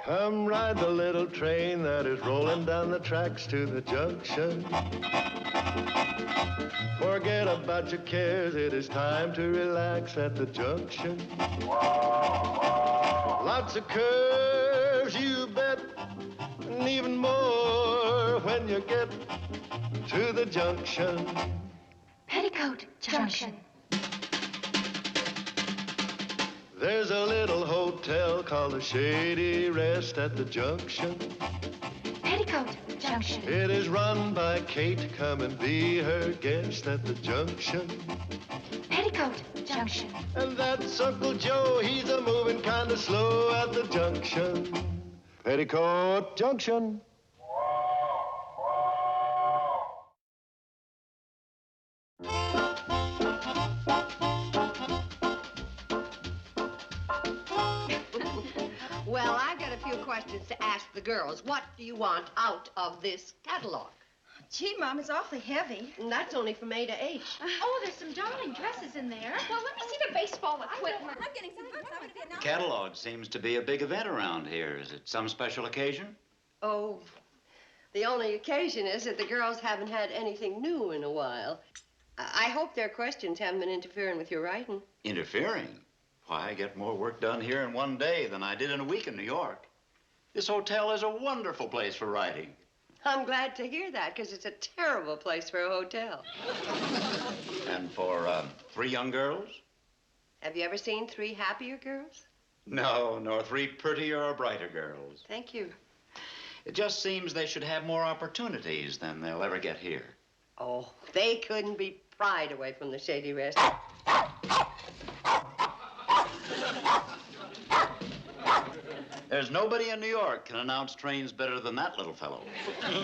Come ride the little train that is rolling down the tracks to the junction. Forget about your cares, it is time to relax at the junction. Lots of curves, you bet, and even more when you get to the junction. Petticoat Junction. There's a little hotel called the Shady Rest at the junction. Petticoat Junction. It is run by Kate. Come and be her guest at the junction. Petticoat Junction. And that's Uncle Joe. He's a moving kind of slow at the junction. Petticoat Junction. Well, I've got a few questions to ask the girls. What do you want out of this catalog? Gee, Mom, it's awfully heavy. And that's only from A to H. Oh, there's some darling dresses in there. Well, let me see the baseball equipment. I'm getting some books. I'm going to be The catalog seems to be a big event around here. Is it some special occasion? Oh, the only occasion is that the girls haven't had anything new in a while. I hope their questions haven't been interfering with your writing. Interfering? Why, I get more work done here in one day than I did in a week in New York. This hotel is a wonderful place for writing. I'm glad to hear that, because it's a terrible place for a hotel. And for 3 young girls? Have you ever seen 3 happier girls? No, nor 3 prettier or brighter girls. Thank you. It just seems they should have more opportunities than they'll ever get here. Oh, they couldn't be pried away from the Shady Rest. There's nobody in New York can announce trains better than that little fellow.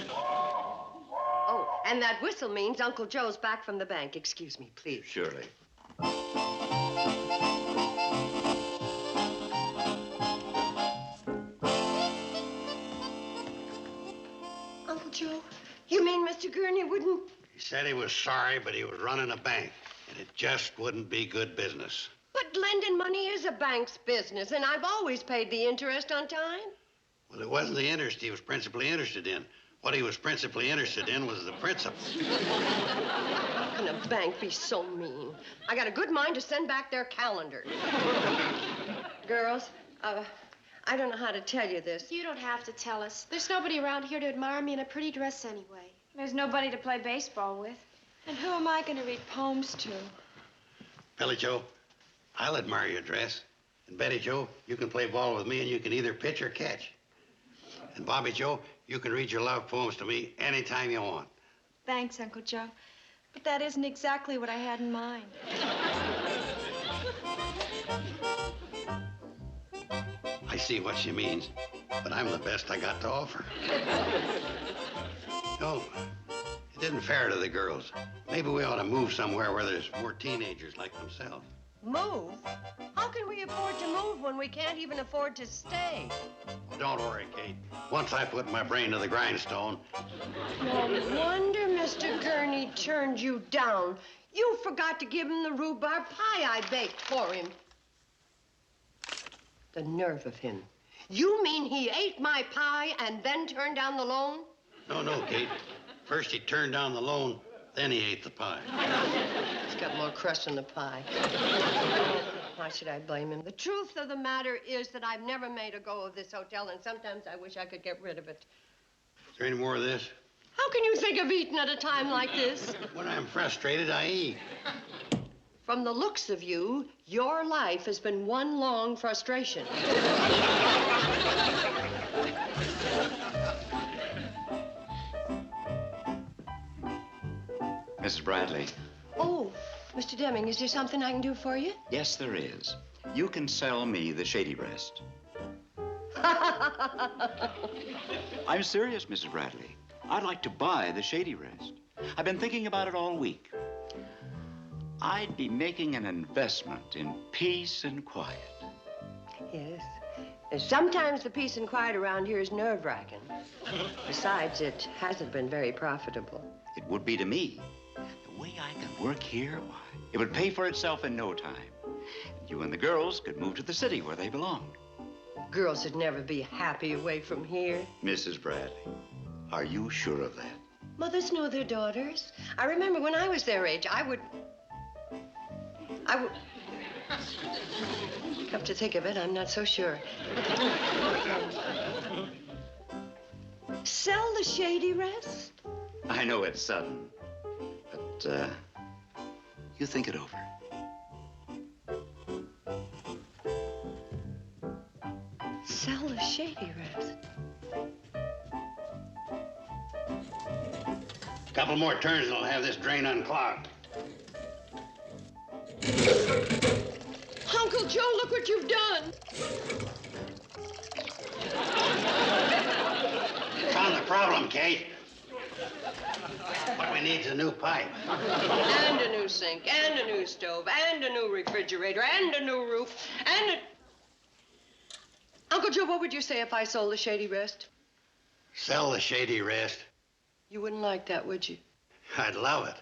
Oh, and that whistle means Uncle Joe's back from the bank. Excuse me, please. Surely. Uncle Joe, you mean Mr. Gurney wouldn't... He said he was sorry, but he was running a bank, and it just wouldn't be good business. But lending money is a bank's business, and I've always paid the interest on time. Well, it wasn't the interest he was principally interested in. What he was principally interested in was the principal. How can a bank be so mean? I got a good mind to send back their calendar. Girls, I don't know how to tell you this. You don't have to tell us. There's nobody around here to admire me in a pretty dress anyway. There's nobody to play baseball with. And who am I going to read poems to? Billie Jo, I'll admire your dress. And Betty Jo, you can play ball with me, and you can either pitch or catch. And Bobbie Jo, you can read your love poems to me anytime you want. Thanks, Uncle Joe. But that isn't exactly what I had in mind. I see what she means, but I'm the best I got to offer. No, it isn't fair to the girls. Maybe we ought to move somewhere where there's more teenagers like themselves. Move? How can we afford to move when we can't even afford to stay? Well, don't worry, Kate. Once I put my brain to the grindstone... No wonder Mr. Gurney turned you down. You forgot to give him the rhubarb pie I baked for him. The nerve of him. You mean he ate my pie and then turned down the loan? No, Kate. First he turned down the loan, then he ate the pie. He's got more crust in the pie. Why should I blame him? The truth of the matter is that I've never made a go of this hotel, and sometimes I wish I could get rid of it. Is there any more of this? How can you think of eating at a time like this? When I'm frustrated, I eat. From the looks of you, your life has been one long frustration. Mrs. Bradley. Oh, Mr. Deming, is there something I can do for you? Yes, there is. You can sell me the Shady Rest. I'm serious, Mrs. Bradley. I'd like to buy the Shady Rest. I've been thinking about it all week. I'd be making an investment in peace and quiet. Yes. Sometimes the peace and quiet around here is nerve-wracking. Besides, it hasn't been very profitable. It would be to me. The way I can work here, why, it would pay for itself in no time. You and the girls could move to the city where they belong. Girls would never be happy away from here. Mrs. Bradley, are you sure of that? Mothers know their daughters. I remember when I was their age, I would... Come to think of it, I'm not so sure. Sell the Shady Rest? I know it's sudden, but you think it over. Sell the Shady Rest? Couple more turns and I'll have this drain unclogged. Uncle Joe, look what you've done. Found the problem, Kate. What we need is a new pipe. And a new sink, and a new stove, and a new refrigerator, and a new roof, and a... Uncle Joe, what would you say if I sold the Shady Rest? Sell the Shady Rest? You wouldn't like that, would you? I'd love it.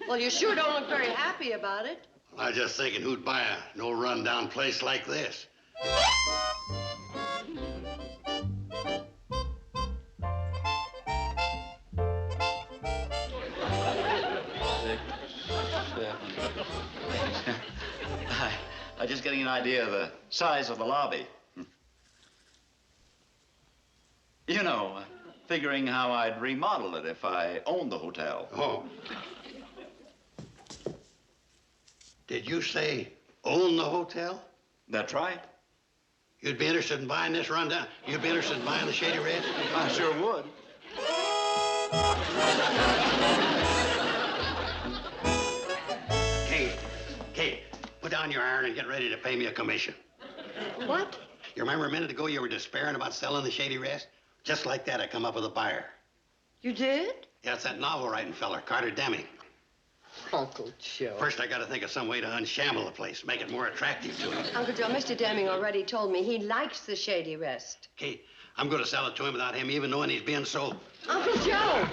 Well, you sure don't look very happy about it. I was just thinking who'd buy a no-rundown place like this. I'm just getting an idea of the size of the lobby. You know, figuring how I'd remodel it if I owned the hotel. Oh. Did you say own the hotel? That's right. You'd be interested in buying this rundown? You'd be interested in buying the Shady Rest? I sure would. Kate, put down your iron and get ready to pay me a commission. What? You remember a minute ago you were despairing about selling the Shady Rest? Just like that, I come up with a buyer. You did? Yeah, it's that novel writing feller, Carter Deming. Uncle Joe. First, I gotta think of some way to unshamble the place, make it more attractive to him. Uncle Joe, Mr. Deming already told me he likes the Shady Rest. Kate, I'm gonna sell it to him without him even knowing he's being sold. Uncle Joe!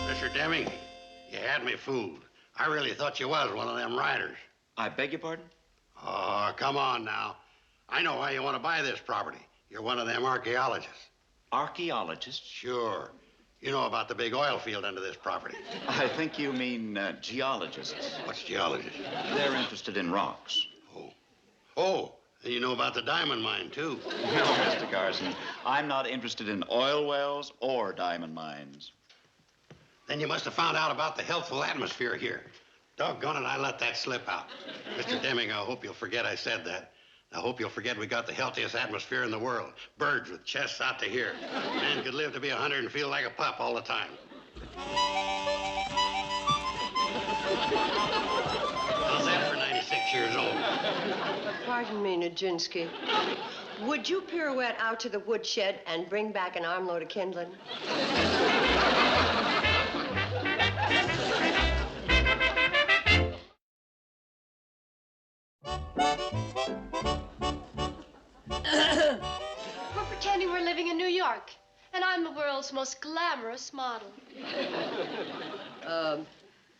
Mr. Deming, you had me fooled. I really thought you was one of them riders. I beg your pardon? Oh, come on now. I know why you want to buy this property. You're one of them archaeologists. Archaeologists? Sure. You know about the big oil field under this property. I think you mean geologists. What's geologist? They're interested in rocks. Oh, and you know about the diamond mine, too. No, Mr. Carson. I'm not interested in oil wells or diamond mines. Then you must have found out about the healthful atmosphere here. Doggone it, I let that slip out. Mr. Deming, I hope you'll forget I said that. I hope you'll forget we got the healthiest atmosphere in the world. Birds with chests out to here. Man could live to be 100 and feel like a pup all the time. How's that for 96 years old? Pardon me, Nijinsky. Would you pirouette out to the woodshed and bring back an armload of kindling? We're pretending we're living in New York, and I'm the world's most glamorous model.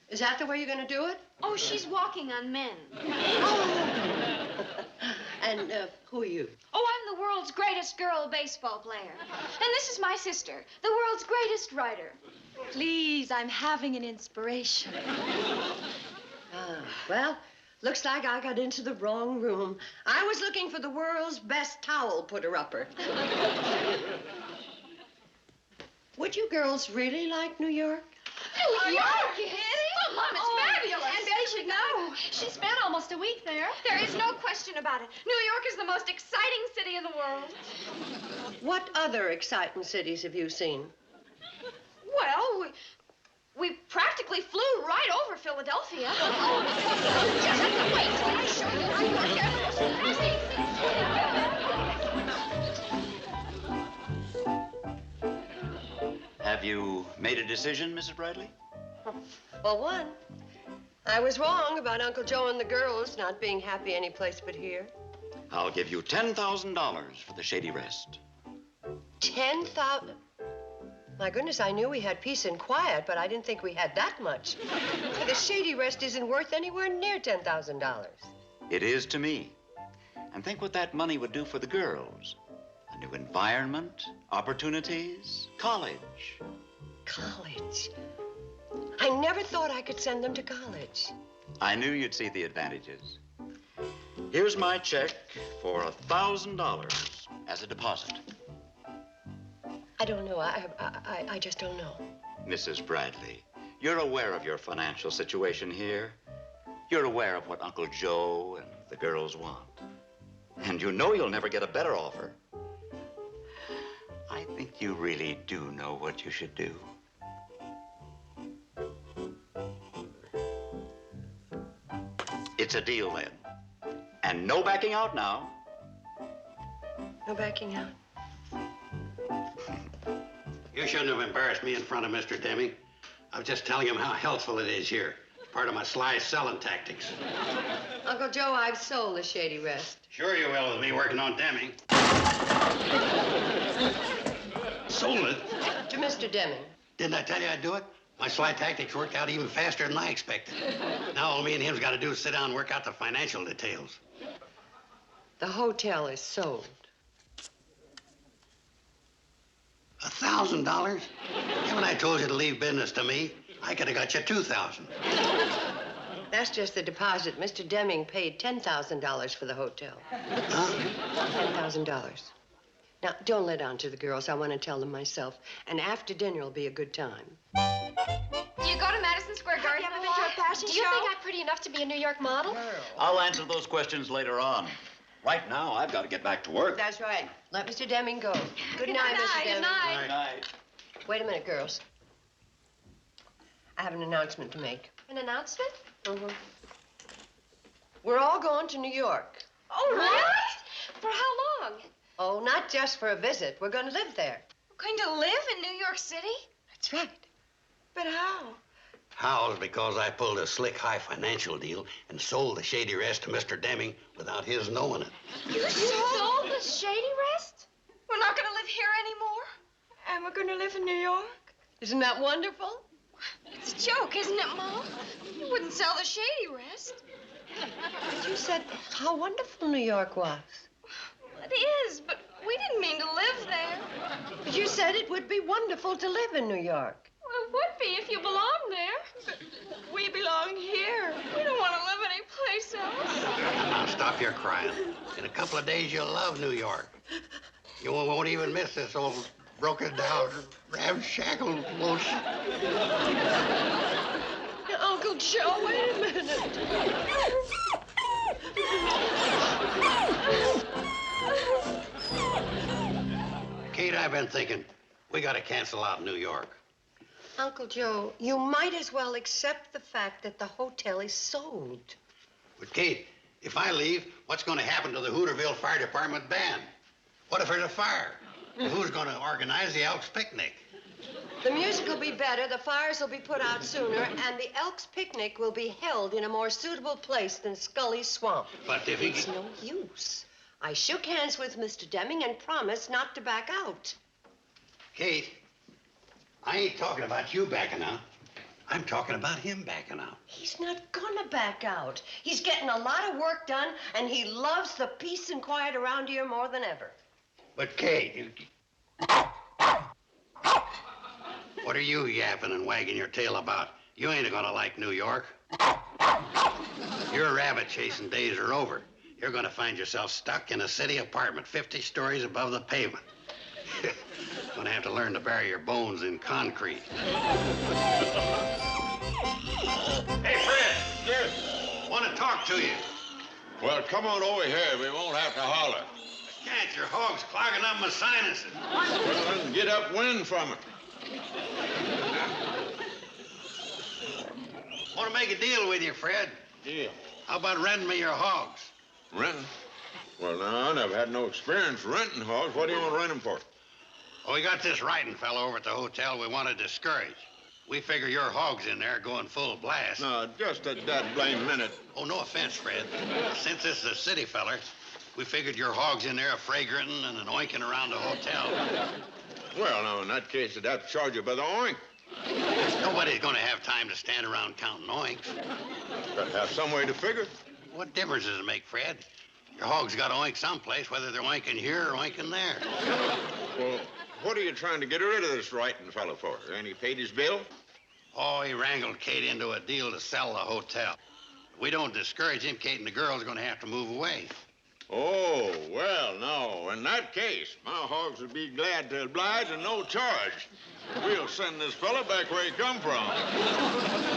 Is that the way you're going to do it? Oh, she's walking on men. And who are you? Oh, I'm the world's greatest girl baseball player. And this is my sister, the world's greatest writer. Please, I'm having an inspiration. Well, looks like I got into the wrong room. I was looking for the world's best towel putter-upper. Would you girls really like New York? New York, kidding? Oh, Mom, it's fabulous. And Betty should know. She spent almost a week there. There is no question about it. New York is the most exciting city in the world. What other exciting cities have you seen? Well, we practically flew right over Philadelphia. Just wait till I show you New York. They're the most fascinating Have you made a decision, Mrs. Bradley? Well, one, I was wrong about Uncle Joe and the girls not being happy any place but here. I'll give you $10,000 for the Shady Rest. 10,000? My goodness, I knew we had peace and quiet, but I didn't think we had that much. The Shady Rest isn't worth anywhere near $10,000. It is to me. And think what that money would do for the girls. A new environment, opportunities, college. College? I never thought I could send them to college. I knew you'd see the advantages. Here's my check for $1,000 as a deposit. I don't know. I just don't know. Mrs. Bradley, you're aware of your financial situation here. You're aware of what Uncle Joe and the girls want. And you know you'll never get a better offer. I think you really do know what you should do. It's a deal, then. And no backing out now. No backing out? You shouldn't have embarrassed me in front of Mr. Deming. I was just telling him how healthful it is here. Part of my sly selling tactics. Uncle Joe, I've sold the Shady Rest. Sure you will with me working on Deming. Sold it? To Mr. Deming. Didn't I tell you I'd do it? My sly tactics worked out even faster than I expected. Now all me and him's got to do is sit down and work out the financial details. The hotel is sold. $1,000? When I told you to leave business to me, I could have got you $2,000. That's just the deposit. Mr. Deming paid $10,000 for the hotel. Huh? $10,000. Now, don't let on to the girls. I want to tell them myself. And after dinner will be a good time. Do you go to Madison Square Garden? Have you ever been to a fashion Do you show? think I'm pretty enough to be a New York model? I'll answer those questions later on. Right now, I've got to get back to work. That's right. Let Mr. Deming go. Good night, Mr. Deming. Good night. Good night. Wait a minute, girls. I have an announcement to make. An announcement? Mm-hmm. We're all going to New York. Oh, really? For how long? Oh, not just for a visit. We're going to live there. We're going to live in New York City? That's right. But how? How is because I pulled a slick, high financial deal and sold the Shady Rest to Mr. Deming without his knowing it. You sold the Shady Rest? We're not going to live here anymore? And we're going to live in New York? Isn't that wonderful? It's a joke, isn't it, Mom? You wouldn't sell the Shady Rest. But you said how wonderful New York was. It is, but we didn't mean to live there. But you said it would be wonderful to live in New York. Well, it would be if you belonged there. But we belong here. We don't want to live anyplace else. Now stop your crying. In a couple of days, you'll love New York. You won't even miss this old broken down, ramshackle bullshit. Uncle Joe, wait a minute. Kate, I've been thinking, we got to cancel out New York. Uncle Joe, you might as well accept the fact that the hotel is sold. But Kate, if I leave, what's going to happen to the Hooterville Fire Department band? What if there's a fire? Who's going to organize the Elks picnic? The music will be better, the fires will be put out sooner, and the Elks picnic will be held in a more suitable place than Scully's Swamp. But if he... It's no use. I shook hands with Mr. Deming and promised not to back out. Kate, I ain't talking about you backing out. I'm talking about him backing out. He's not gonna back out. He's getting a lot of work done, and he loves the peace and quiet around here more than ever. But Kate, what are you yapping and wagging your tail about? You ain't gonna like New York. Your rabbit chasing days are over. You're gonna find yourself stuck in a city apartment 50 stories above the pavement. Gonna have to learn to bury your bones in concrete. Hey, Fred. Yes. Want to talk to you. Well, come on over here. We won't have to holler. Can't, your hog's clogging up my sinuses. Well, then get upwind from it. Want to make a deal with you, Fred. Deal. How about renting me your hogs? Renting? Well, no, I never had no experience renting hogs. What do you want to rent them for? Well, we got this writing fellow over at the hotel we want to discourage. We figure your hog's in there going full blast. No, just a that blame minute. Oh, no offense, Fred. Since this is a city feller, we figured your hog's in there a fragrantin' and an oinking around the hotel. Well, now, in that case, they'd have to charge you by the oink. Nobody's going to have time to stand around counting oinks. Gotta have some way to figure it. What difference does it make, Fred? Your hog's got to oink someplace, whether they're oinking here or oinking there. Well, what are you trying to get rid of this writing fellow for? Ain't he paid his bill? Oh, he wrangled Kate into a deal to sell the hotel. If we don't discourage him, Kate and the girls are going to have to move away. Oh, well, no. In that case, my hogs would be glad to oblige and no charge. We'll send this fella back where he come from.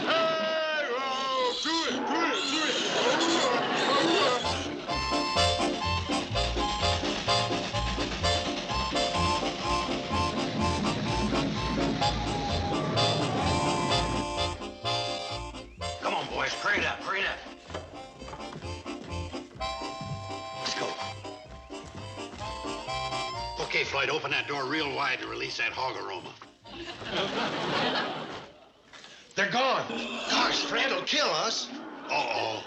Hey, oh, to it. Come on, boys, hurry it up, hurry it up. Let's go. Okay, Floyd, open that door real wide to release that hog aroma. They're gone. Gosh, Fred will kill us. Uh-oh.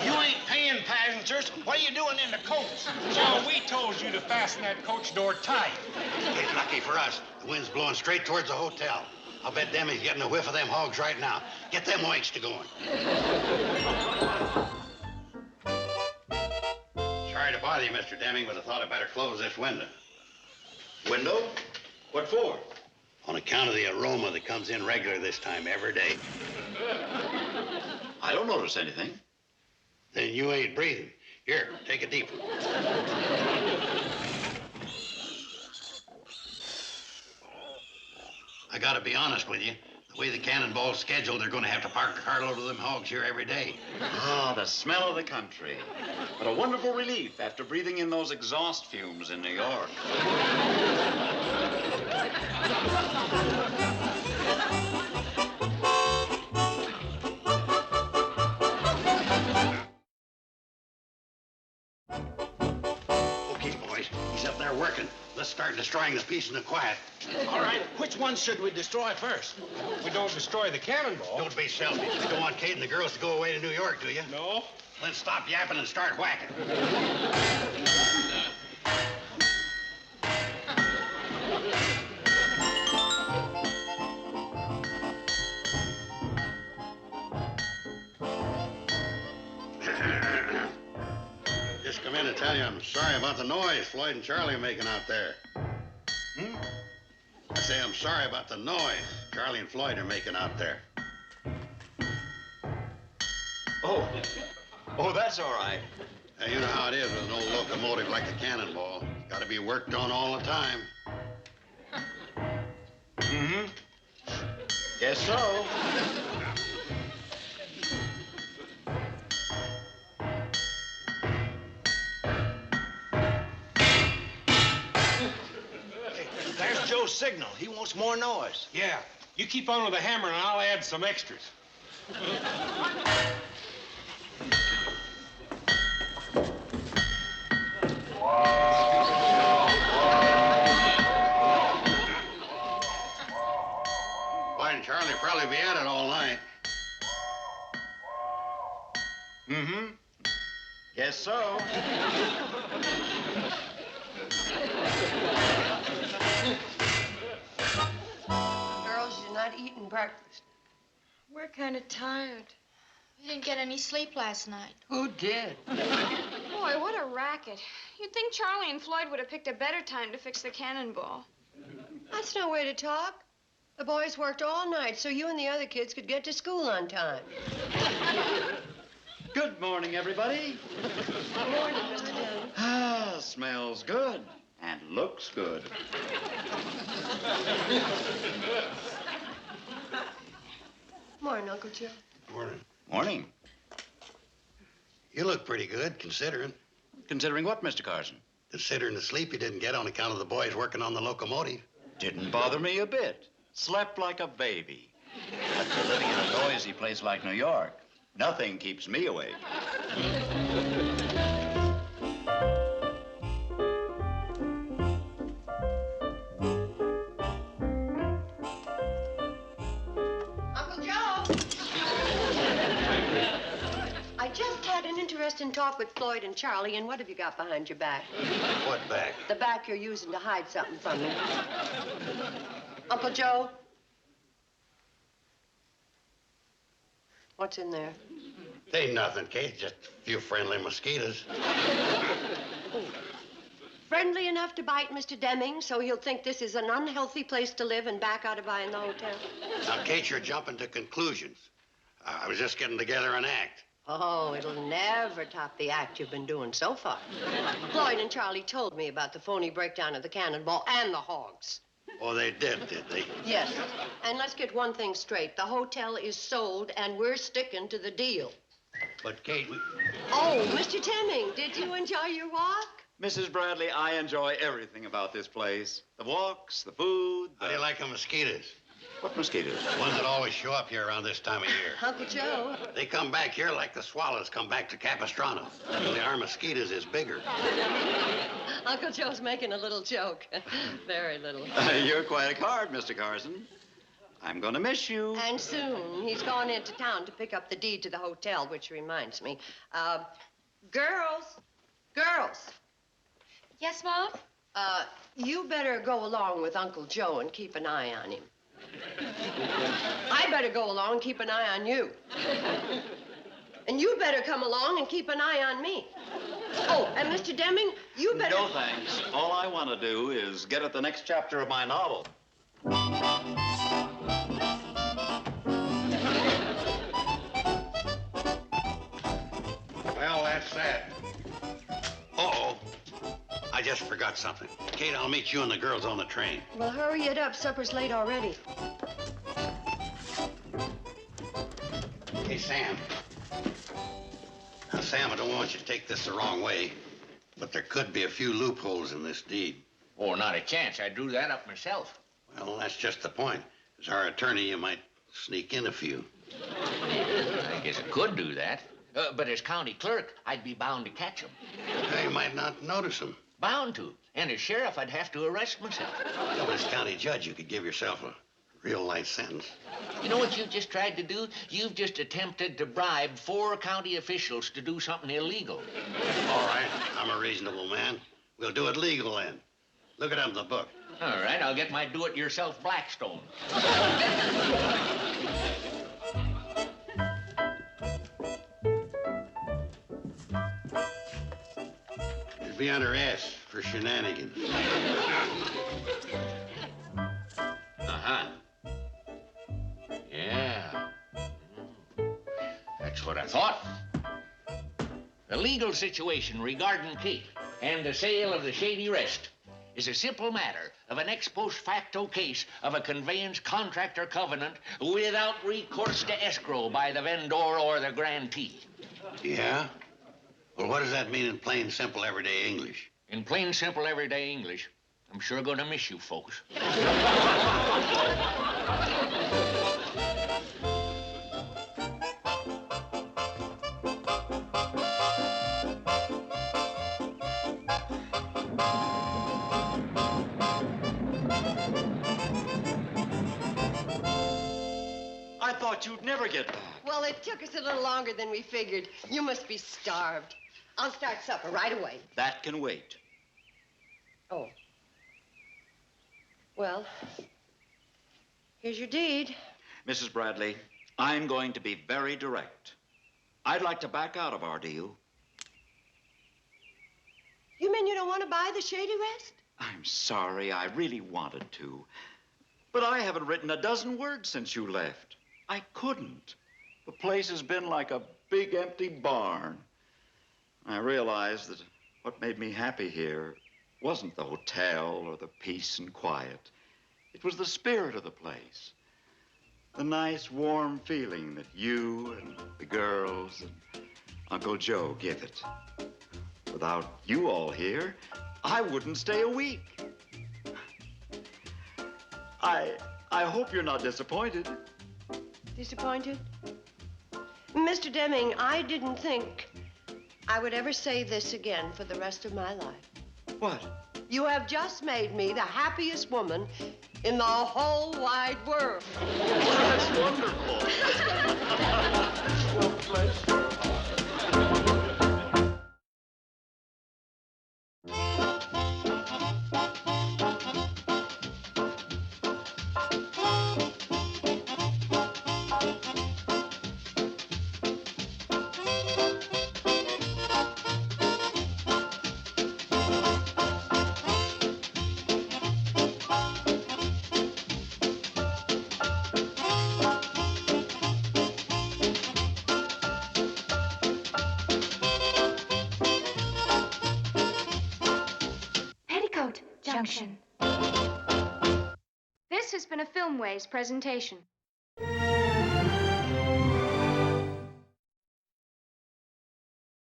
You ain't paying passengers. What are you doing in the coach? Joe, we told you to fasten that coach door tight. Hey, lucky for us, the wind's blowing straight towards the hotel. I'll bet Demi's getting a whiff of them hogs right now. Get them oinks to going. Sorry to bother you, Mr. Deming, but I thought I'd better close this window. Window? What for? On account of the aroma that comes in regular this time every day. I don't notice anything. Then you ain't breathing. Here, take a deep one. I gotta be honest with you. The way the Cannonball's scheduled, they're gonna have to park a carload of them hogs here every day. Ah, the smell of the country. What a wonderful relief after breathing in those exhaust fumes in New York. Okay, boys, he's up there working. Let's start destroying the piece in the quiet. All right, which one should we destroy first? We don't destroy the cannonball. Don't be selfish. You don't want Kate and the girls to go away to New York, do you? No. Then stop yapping and start whacking. Just come in and tell you I'm sorry about the noise Floyd and Charlie are making out there. I say I'm sorry about the noise Charlie and Floyd are making out there. Oh, that's all right. Now, you know how it is with an old locomotive like the Cannonball. It's got to be worked on all the time. Mm-hmm. Guess so. There's Joe's signal. He wants more noise. Yeah. You keep on with the hammer and I'll add some extras. Floyd and Charlie probably be at it all night. Mm-hmm. Guess so. Girls, you're not eating breakfast. We're kind of tired. We didn't get any sleep last night. Who did? Boy, what a racket. You'd think Charlie and Floyd would have picked a better time to fix the cannonball. That's no way to talk. The boys worked all night so you and the other kids could get to school on time. Good morning, everybody. Good morning, Mr. Dillon. Ah, smells good and looks good. Morning, Uncle Joe. Morning. Morning. You look pretty good, considering. Considering what, Mr. Carson? Considering the sleep you didn't get on account of the boys working on the locomotive. Didn't bother me a bit. Slept like a baby. After living in a noisy place like New York, nothing keeps me awake. just in talk with Floyd and Charley, and what have you got behind your back? What back? The back you're using to hide something from me. Uncle Joe? What's in there? Ain't nothing, Kate. Just a few friendly mosquitoes. Friendly enough to bite Mr. Deming, so he'll think this is an unhealthy place to live and back out of buying the hotel? Now, Kate, you're jumping to conclusions. I was just getting together an act. Oh, it'll never top the act you've been doing so far. Floyd and Charley told me about the phony breakdown of the Cannonball and the hogs. Oh, they did they? Yes. And let's get one thing straight. The hotel is sold, and we're sticking to the deal. But, Kate, Oh, Mr. Deming, did you enjoy your walk? Mrs. Bradley, I enjoy everything about this place. The walks, the food. How do you like the mosquitoes? What mosquitoes? Ones that always show up here around this time of year. Uncle Joe. They come back here like the swallows come back to Capistrano. Only our mosquitoes is bigger. Uncle Joe's making a little joke. Very little. You're quite a card, Mr. Carson. I'm going to miss you. And soon. He's going into town to pick up the deed to the hotel, which reminds me. Girls. Yes, Mom? You better go along with Uncle Joe and keep an eye on him. I better go along and keep an eye on you. And you better come along and keep an eye on me. Oh, and Mr. Deming, you better... No, thanks. All I want to do is get at the next chapter of my novel. Well, that's that. Uh-oh. I just forgot something. Kate, I'll meet you and the girls on the train. Well, hurry it up. Supper's late already. Hey, Sam. Now, Sam, I don't want you to take this the wrong way, but there could be a few loopholes in this deed. Oh, not a chance. I drew that up myself. Well, that's just the point. As our attorney, you might sneak in a few. I guess I could do that. But as county clerk, I'd be bound to catch them. You might not notice them. Bound to. And as sheriff, I'd have to arrest myself. But as county judge, you could give yourself a real light sentence. You know what you've just tried to do? You've just attempted to bribe 4 county officials to do something illegal. All right, I'm a reasonable man. We'll do it legal then. Look it up in the book. All right, I'll get my do-it-yourself Blackstone. It'd be under S for shenanigans. Uh-huh. Yeah. That's what I thought. The legal situation regarding Kate and the sale of the Shady Rest is a simple matter of an ex post facto case of a conveyance contractor covenant without recourse to escrow by the vendor or the grantee. Yeah? Well, what does that mean in plain, simple, everyday English? In plain, simple, everyday English, I'm sure gonna miss you folks. I thought you'd never get back. Well, it took us a little longer than we figured. You must be starved. I'll start supper right away. That can wait. Oh. Well, here's your deed. Mrs. Bradley, I'm going to be very direct. I'd like to back out of our deal. You mean you don't want to buy the Shady Rest? I'm sorry, I really wanted to. But I haven't written a dozen words since you left. I couldn't. The place has been like a big empty barn. I realized that what made me happy here wasn't the hotel or the peace and quiet. It was the spirit of the place. The nice, warm feeling that you and the girls and Uncle Joe give it. Without you all here, I wouldn't stay a week. I hope you're not disappointed. Disappointed? Mr. Deming, I didn't think I would ever say this again for the rest of my life. What? You have just made me the happiest woman in the whole wide world. That's wonderful. Well, pleasure. Junction. This has been a Filmways presentation.